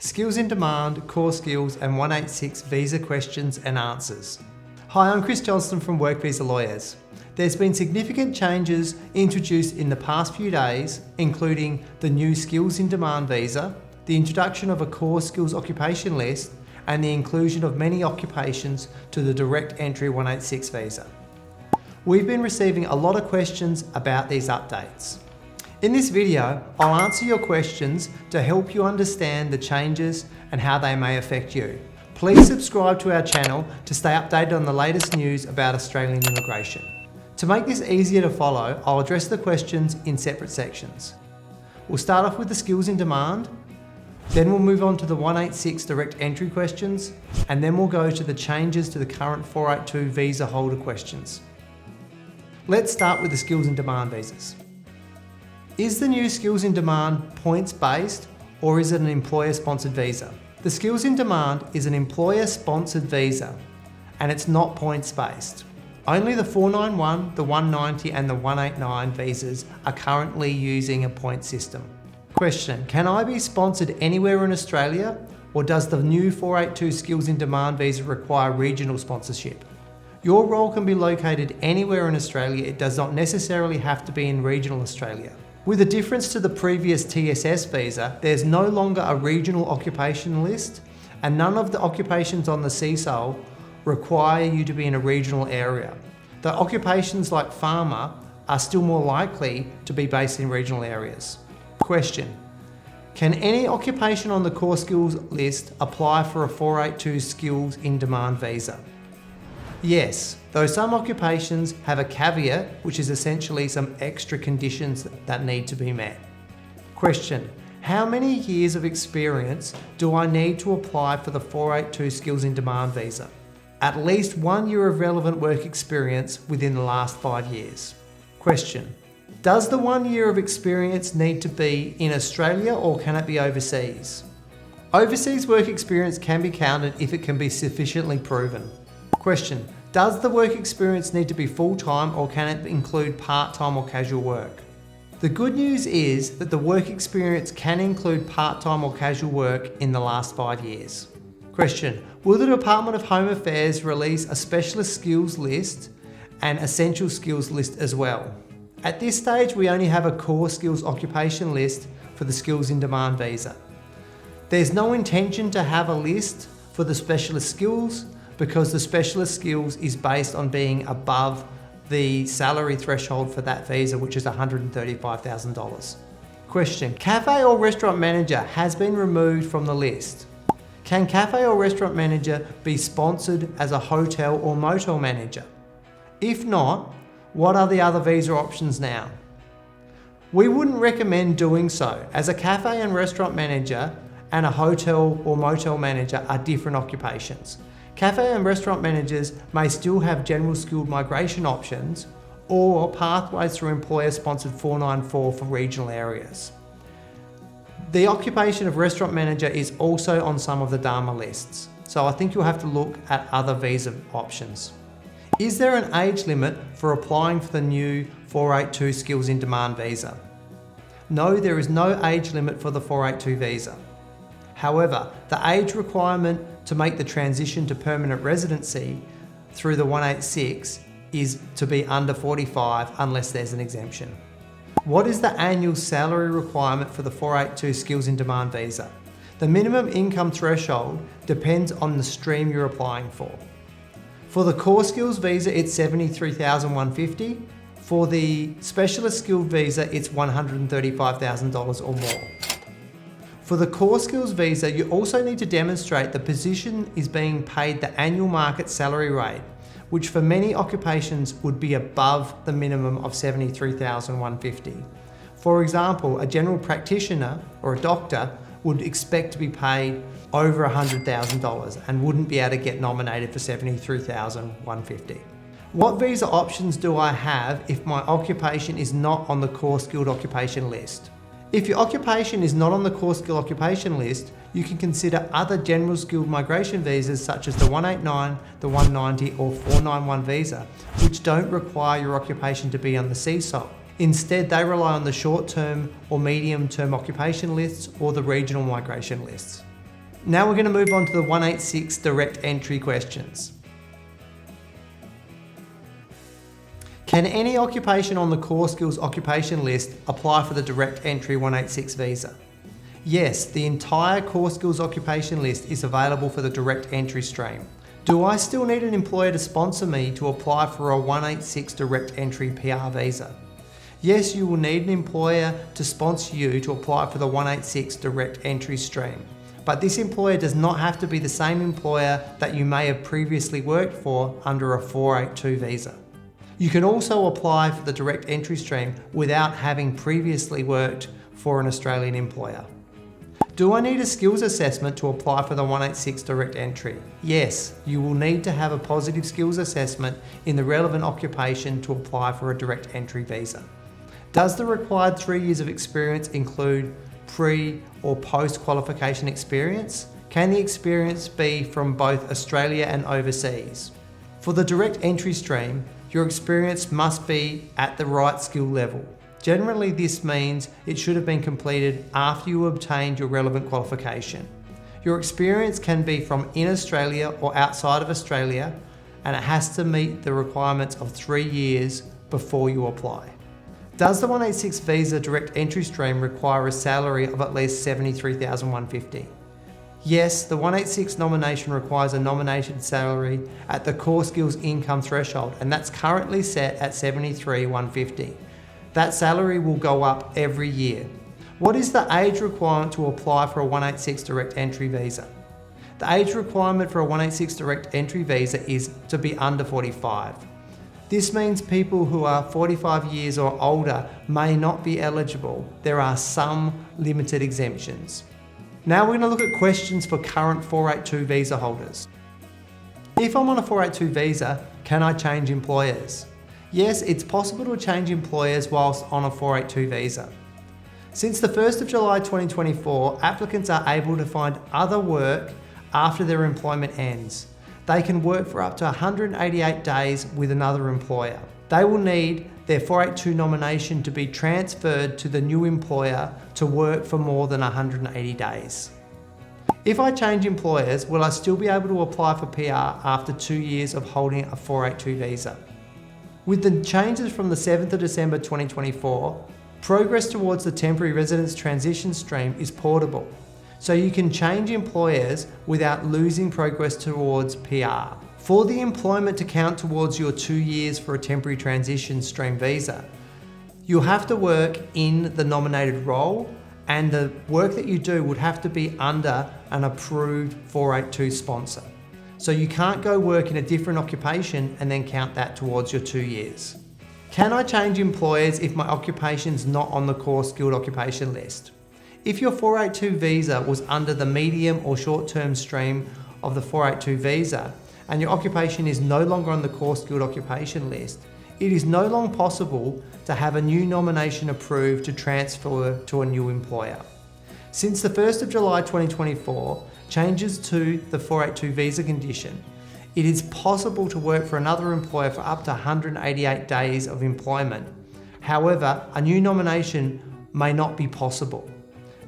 skills in demand, core skills and 186 visa questions and answers. Hi, I'm Chris Johnston from Work Visa Lawyers. There's been significant changes introduced in the past few days, including the new skills in demand visa, the introduction of a core skills occupation list, and the inclusion of many occupations to the direct entry 186 visa. We've been receiving a lot of questions about these updates. In this video, I'll answer your questions to help you understand the changes and how they may affect you. Please subscribe to our channel to stay updated on the latest news about Australian immigration. To make this easier to follow, I'll address the questions in separate sections. We'll start off with the skills in demand, then we'll move on to the 186 direct entry questions, and then we'll go to the changes to the current 482 visa holder questions. Let's start with the skills in demand visas. Is the new skills in demand points-based or is it an employer-sponsored visa? The skills in demand is an employer-sponsored visa and it's not points-based. Only the 491, the 190 and the 189 visas are currently using a point system. Question, can I be sponsored anywhere in Australia or does the new 482 skills in demand visa require regional sponsorship? Your role can be located anywhere in Australia, it does not necessarily have to be in regional Australia. With a difference to the previous TSS visa, there's no longer a regional occupation list and none of the occupations on the CSOL require you to be in a regional area. The occupations like farmer are still more likely to be based in regional areas. Question, can any occupation on the core skills list apply for a 482 skills in demand visa? Yes, though some occupations have a caveat, which is essentially some extra conditions that need to be met. Question, how many years of experience do I need to apply for the 482 skills in demand visa? At least 1 year of relevant work experience within the last 5 years. Question, does the 1 year of experience need to be in Australia or can it be overseas? Overseas work experience can be counted if it can be sufficiently proven. Question, does the work experience need to be full-time or can it include part-time or casual work? The good news is that the work experience can include part-time or casual work in the last 5 years. Question, will the Department of Home Affairs release a specialist skills list and essential skills list as well? At this stage, we only have a core skills occupation list for the skills in demand visa. There's no intention to have a list for the specialist skills because the specialist skills is based on being above the salary threshold for that visa, which is $135,000. Question, cafe or restaurant manager has been removed from the list. Can cafe or restaurant manager be sponsored as a hotel or motel manager? If not, what are the other visa options now? We wouldn't recommend doing so, as a cafe and restaurant manager and a hotel or motel manager are different occupations. Cafe and restaurant managers may still have general skilled migration options or pathways through employer-sponsored 494 for regional areas. The occupation of restaurant manager is also on some of the DARMA lists, so I think you'll have to look at other visa options. Is there an age limit for applying for the new 482 skills in demand visa? No, there is no age limit for the 482 visa. However, the age requirement to make the transition to permanent residency through the 186 is to be under 45 unless there's an exemption. What is the annual salary requirement for the 482 skills in demand visa? The minimum income threshold depends on the stream you're applying for. For the core skills visa, it's $73,150. For the specialist skilled visa, it's $135,000 or more. For the core skills visa, you also need to demonstrate the position is being paid the annual market salary rate, which for many occupations would be above the minimum of $73,150. For example, a general practitioner or a doctor would expect to be paid over $100,000 and wouldn't be able to get nominated for $73,150. What visa options do I have if my occupation is not on the core skilled occupation list? If your occupation is not on the core skilled occupation list, you can consider other general skilled migration visas such as the 189, the 190 or 491 visa, which don't require your occupation to be on the CSOL. Instead, they rely on the short-term or medium-term occupation lists or the regional migration lists. Now we're going to move on to the 186 direct entry questions. Can any occupation on the core skills occupation list apply for the direct entry 186 visa? Yes, the entire core skills occupation list is available for the direct entry stream. Do I still need an employer to sponsor me to apply for a 186 direct entry PR visa? Yes, you will need an employer to sponsor you to apply for the 186 direct entry stream. But this employer does not have to be the same employer that you may have previously worked for under a 482 visa. You can also apply for the direct entry stream without having previously worked for an Australian employer. Do I need a skills assessment to apply for the 186 direct entry? Yes, you will need to have a positive skills assessment in the relevant occupation to apply for a direct entry visa. Does the required 3 years of experience include pre or post qualification experience? Can the experience be from both Australia and overseas? For the direct entry stream, your experience must be at the right skill level. Generally, this means it should have been completed after you obtained your relevant qualification. Your experience can be from in Australia or outside of Australia, and it has to meet the requirements of 3 years before you apply. Does the 186 visa direct entry stream require a salary of at least $73,150? Yes, the 186 nomination requires a nominated salary at the core skills income threshold, and that's currently set at $73,150. That salary will go up every year. What is the age requirement to apply for a 186 direct entry visa? The age requirement for a 186 direct entry visa is to be under 45. This means people who are 45 years or older may not be eligible. There are some limited exemptions. Now we're going to look at questions for current 482 visa holders. If I'm on a 482 visa, can I change employers? Yes, it's possible to change employers whilst on a 482 visa. Since the 1st of July 2024, applicants are able to find other work after their employment ends. They can work for up to 188 days with another employer. They will need their 482 nomination to be transferred to the new employer to work for more than 180 days. If I change employers, will I still be able to apply for PR after 2 years of holding a 482 visa? With the changes from the 7th of December 2024, progress towards the temporary residence transition stream is portable. So you can change employers without losing progress towards PR. For the employment to count towards your 2 years for a temporary transition stream visa, you'll have to work in the nominated role, and the work that you do would have to be under an approved 482 sponsor. So you can't go work in a different occupation and then count that towards your 2 years. Can I change employers if my occupation's not on the core skilled occupation list? If your 482 visa was under the medium or short-term stream of the 482 visa, and your occupation is no longer on the core skilled occupation list, it is no longer possible to have a new nomination approved to transfer to a new employer. Since the 1st of July 2024, changes to the 482 visa condition, it is possible to work for another employer for up to 188 days of employment. However, a new nomination may not be possible.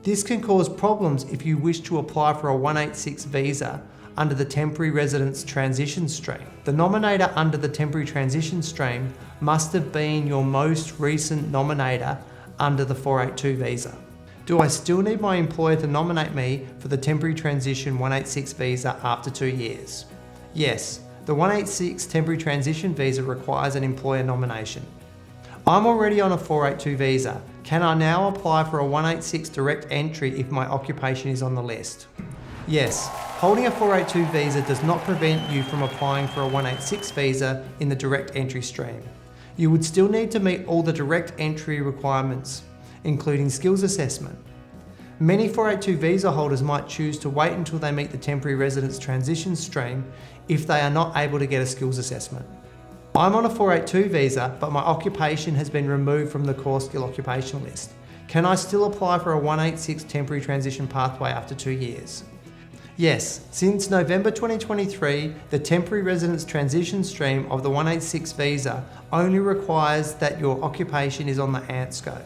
This can cause problems if you wish to apply for a 186 visa under the temporary residence transition stream. The nominator under the temporary transition stream must have been your most recent nominator under the 482 visa. Do I still need my employer to nominate me for the temporary transition 186 visa after 2 years? Yes, the 186 temporary transition visa requires an employer nomination. I'm already on a 482 visa. Can I now apply for a 186 direct entry if my occupation is on the list? Yes, holding a 482 visa does not prevent you from applying for a 186 visa in the direct entry stream. You would still need to meet all the direct entry requirements, including skills assessment. Many 482 visa holders might choose to wait until they meet the temporary residence transition stream if they are not able to get a skills assessment. I'm on a 482 visa, but my occupation has been removed from the core skill occupation list. Can I still apply for a 186 temporary transition pathway after 2 years? Yes, since November 2023, the temporary residence transition stream of the 186 visa only requires that your occupation is on the ANTSCO.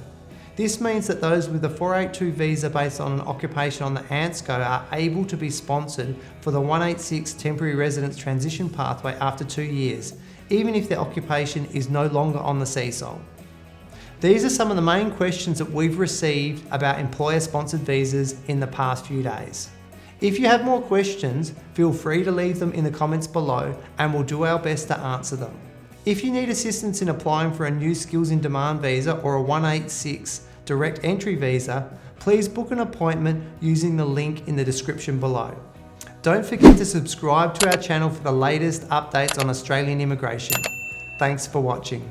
This means that those with a 482 visa based on an occupation on the ANSCO are able to be sponsored for the 186 temporary residence transition pathway after 2 years, even if their occupation is no longer on the CSOL. These are some of the main questions that we've received about employer-sponsored visas in the past few days. If you have more questions, feel free to leave them in the comments below and we'll do our best to answer them. If you need assistance in applying for a new Skills in Demand visa or a 186 direct entry visa, please book an appointment using the link in the description below. Don't forget to subscribe to our channel for the latest updates on Australian immigration. Thanks for watching.